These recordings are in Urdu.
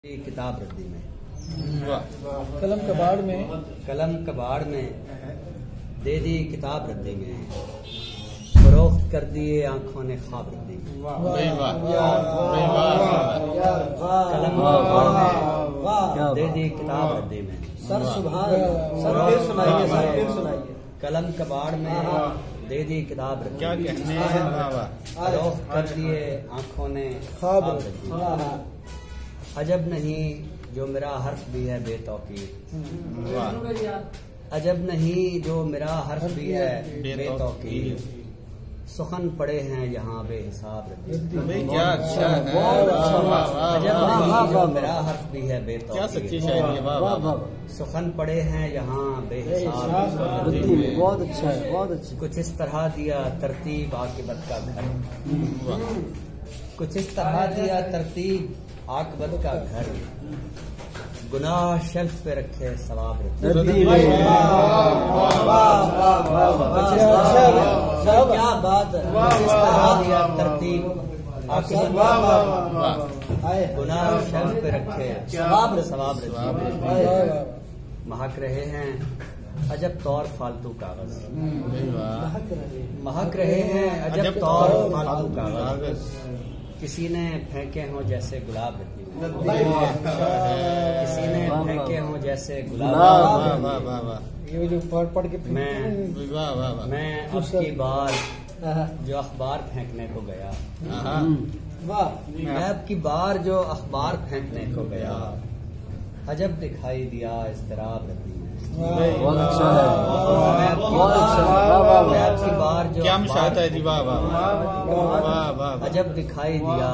کتاب ردی میں قلم کباڑ میں دے دی کتاب ردی میں فروخت کر دیے آنکھوں نے خواب ردی میں قلم کباڑ میں دے دی کتاب ردی میں قلم کباڑ میں دے دی کتاب ردی میں فروخت کر دیے آنکھوں نے خواب ردی میں عجب نہیں جو میرا حرف بھی ہے بے توقیر عجب نہیں جو میرا حرف بھی ہے بے توقیر سخن پڑے ہیں یہاں بے حساب عجب نہیں جو میرا حرف بھی ہے بے توقیر سخن پڑے ہیں یہاں بے حساب بہت اچھا ہے، بہت اچھا۔ کچھ اس طرح دیا ترتیب عاقبت کا گھر کچھ اس طرح دیا ترتیب عاقبت کا گھر گناہ شیلف پہ رکھے ثواب کیا بات ہے، ترتیب گناہ شیلف پہ رکھے ثواب مہک رہے ہیں عجب طور فالتو کاغذ مہک رہے ہیں عجب طور فالتو کاغذ کسی نے پھینکے ہوں جیسے گلاب ردی میں کسی نے پھینکے ہوں جیسے گلاب میں اب کی بار جو اخبار پھینکنے کو گیا میں اب کی بار جو اخبار پھینکنے کو گیا عجب دکھائی دیا اضطراب ردی میں بہت اچھا ہے، کیا مشاہدہ ہے جی، عجب دکھائی دیا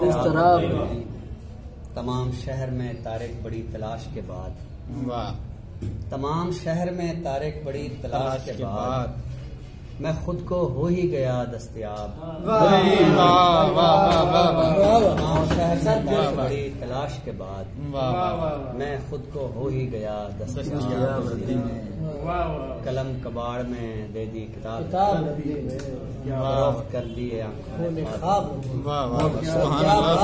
اضطراب تمام شہر میں طارق بڑی تلاش کے بعد تمام شہر میں طارق بڑی تلاش کے بعد میں خود کو ہو ہی گیا دستیاب تمام شہر میں طارق بڑی تلاش کے بعد میں خود کو ہو ہی گیا دستیاب قلم کباڑ میں دے دی کتاب فروخت کر دیے آنکھوں نے خواب